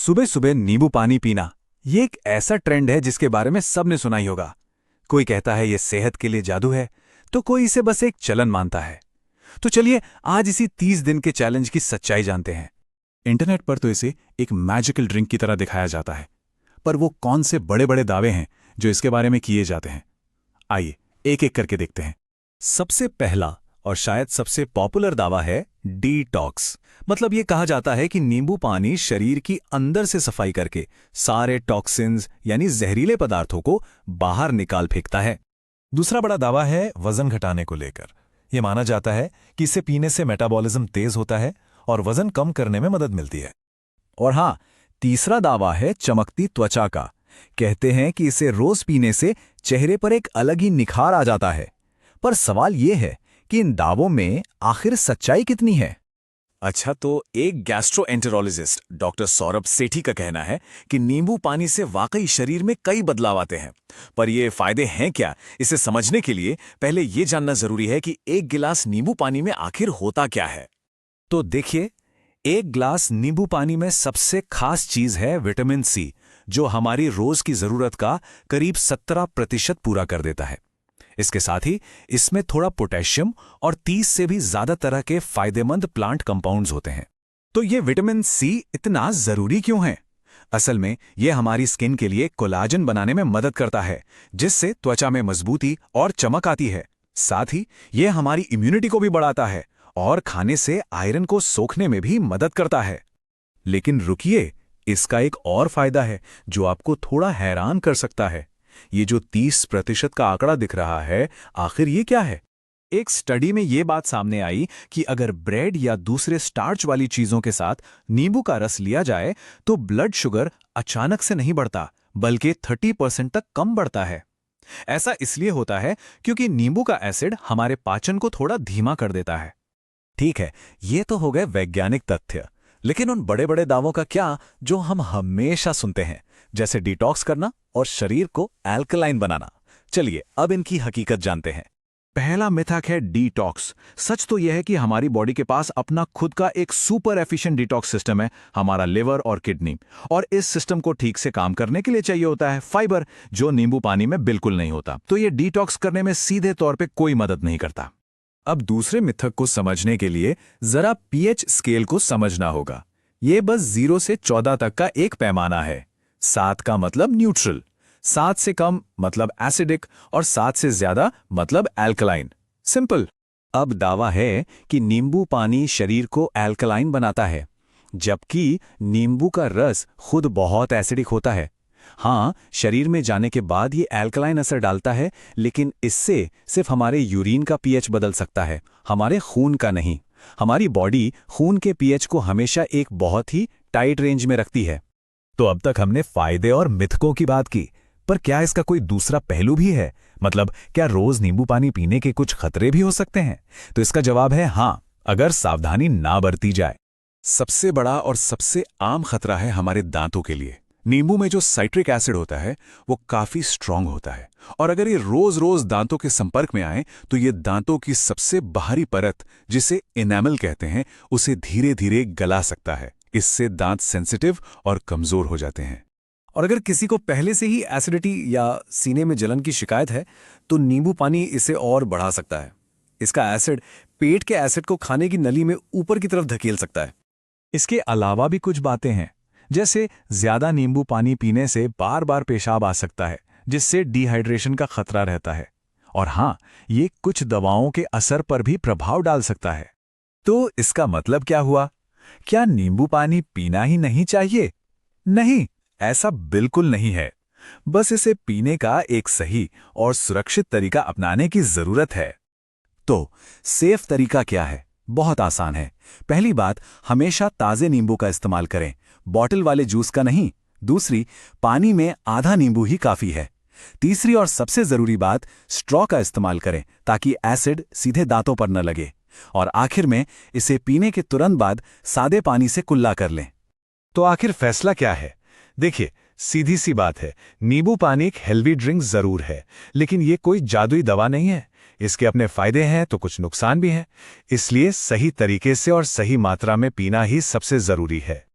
सुबह सुबह नींबू पानी पीना ये एक ऐसा ट्रेंड है जिसके बारे में सबने सुना ही होगा। कोई कहता है ये सेहत के लिए जादू है, तो कोई इसे बस एक चलन मानता है। तो चलिए आज इसी 30 दिन के चैलेंज की सच्चाई जानते हैं। इंटरनेट पर तो इसे एक मैजिकल ड्रिंक की तरह दिखाया जाता है, पर वो कौन से बड़े बड़े दावे हैं जो इसके बारे में किए जाते हैं? आइए एक एक करके देखते हैं। सबसे पहला और शायद सबसे पॉपुलर दावा है डिटॉक्स। मतलब ये कहा जाता है कि नींबू पानी शरीर की अंदर से सफाई करके सारे टॉक्सिन्स यानी जहरीले पदार्थों को बाहर निकाल फेंकता है। दूसरा बड़ा दावा है वजन घटाने को लेकर। यह माना जाता है कि इसे पीने से मेटाबॉलिज्म तेज होता है और वजन कम करने में मदद मिलती है। और हाँ, तीसरा दावा है चमकती त्वचा का। कहते हैं कि इसे रोज पीने से चेहरे पर एक अलग ही निखार आ जाता है। पर सवाल यह है कि इन दावों में आखिर सच्चाई कितनी है? अच्छा, तो एक गैस्ट्रोएंटेरोलॉजिस्ट डॉक्टर सौरभ सेठी का कहना है कि नींबू पानी से वाकई शरीर में कई बदलाव आते हैं। पर ये फायदे हैं क्या, इसे समझने के लिए पहले ये जानना जरूरी है कि एक गिलास नींबू पानी में आखिर होता क्या है। तो देखिए, एक ग्लास नींबू पानी में सबसे खास चीज है विटामिन सी, जो हमारी रोज की जरूरत का करीब 17% पूरा कर देता है। इसके साथ ही इसमें थोड़ा पोटेशियम और 30 से भी ज्यादा तरह के फायदेमंद प्लांट कंपाउंड्स होते हैं। तो ये विटामिन सी इतना जरूरी क्यों है? असल में यह हमारी स्किन के लिए कोलाजन बनाने में मदद करता है, जिससे त्वचा में मजबूती और चमक आती है। साथ ही यह हमारी इम्यूनिटी को भी बढ़ाता है और खाने से आयरन को सोखने में भी मदद करता है। लेकिन रुकिए, इसका एक और फायदा है जो आपको थोड़ा हैरान कर सकता है। ये जो 30% का आंकड़ा दिख रहा है, आखिर ये क्या है? एक स्टडी में ये बात सामने आई कि अगर ब्रेड या दूसरे स्टार्च वाली चीजों के साथ नींबू का रस लिया जाए तो ब्लड शुगर अचानक से नहीं बढ़ता, बल्कि 30% तक कम बढ़ता है। ऐसा इसलिए होता है क्योंकि नींबू का एसिड हमारे पाचन को थोड़ा धीमा कर देता है। ठीक है, ये तो हो गए वैज्ञानिक तथ्य, लेकिन उन बड़े बड़े दावों का क्या जो हम हमेशा सुनते हैं, जैसे डिटॉक्स करना और शरीर को एल्कलाइन बनाना? चलिए अब इनकी हकीकत जानते हैं। पहला मिथक है डिटॉक्स। सच तो यह है कि हमारी बॉडी के पास अपना खुद का एक सुपर एफिशिएंट डिटॉक्स सिस्टम है, हमारा लिवर और किडनी। और इस सिस्टम को ठीक से काम करने के लिए चाहिए होता है फाइबर, जो नींबू पानी में बिल्कुल नहीं होता। तो ये डिटॉक्स करने में सीधे तौर पे कोई मदद नहीं करता। अब दूसरे मिथक को समझने के लिए जरा पीएच स्केल को समझना होगा। ये बस 0 से 14 तक का एक पैमाना है। 7 का मतलब न्यूट्रल, 7 से कम मतलब एसिडिक और 7 से ज्यादा मतलब एल्कलाइन। सिंपल। अब दावा है कि नींबू पानी शरीर को एल्कलाइन बनाता है, जबकि नींबू का रस खुद बहुत एसिडिक होता है। हाँ, शरीर में जाने के बाद ये एल्कलाइन असर डालता है, लेकिन इससे सिर्फ हमारे यूरिन का पीएच बदल सकता है, हमारे खून का नहीं। हमारी बॉडी खून के पीएच को हमेशा एक बहुत ही टाइट रेंज में रखती है। तो अब तक हमने फायदे और मिथकों की बात की, पर क्या इसका कोई दूसरा पहलू भी है? मतलब क्या रोज नींबू पानी पीने के कुछ खतरे भी हो सकते हैं? तो इसका जवाब है हाँ, अगर सावधानी ना बरती जाए। सबसे बड़ा और सबसे आम खतरा है हमारे दांतों के लिए। नींबू में जो साइट्रिक एसिड होता है वो काफी स्ट्रांग होता है, और अगर ये रोज रोज दांतों के संपर्क में आए तो ये दांतों की सबसे बाहरी परत, जिसे इनेमल कहते हैं, उसे धीरे धीरे गला सकता है। इससे दांत सेंसिटिव और कमजोर हो जाते हैं। और अगर किसी को पहले से ही एसिडिटी या सीने में जलन की शिकायत है तो नींबू पानी इसे और बढ़ा सकता है। इसका एसिड पेट के एसिड को खाने की नली में ऊपर की तरफ धकेल सकता है। इसके अलावा भी कुछ बातें हैं, जैसे ज्यादा नींबू पानी पीने से बार बार पेशाब आ सकता है, जिससे डिहाइड्रेशन का खतरा रहता है। और हाँ, ये कुछ दवाओं के असर पर भी प्रभाव डाल सकता है। तो इसका मतलब क्या हुआ? क्या नींबू पानी पीना ही नहीं चाहिए? नहीं, ऐसा बिल्कुल नहीं है। बस इसे पीने का एक सही और सुरक्षित तरीका अपनाने की जरूरत है। तो सेफ तरीका क्या है? बहुत आसान है। पहली बात, हमेशा ताजे नींबू का इस्तेमाल करें, बॉटल वाले जूस का नहीं। दूसरी, पानी में आधा नींबू ही काफी है। तीसरी और सबसे जरूरी बात, स्ट्रॉ का इस्तेमाल करें ताकि एसिड सीधे दांतों पर न लगे। और आखिर में इसे पीने के तुरंत बाद सादे पानी से कुल्ला कर लें। तो आखिर फैसला क्या है? देखिए, सीधी सी बात है, नींबू पानी एक हेल्दी ड्रिंक जरूर है, लेकिन ये कोई जादुई दवा नहीं है। इसके अपने फायदे हैं तो कुछ नुकसान भी हैं। इसलिए सही तरीके से और सही मात्रा में पीना ही सबसे जरूरी है।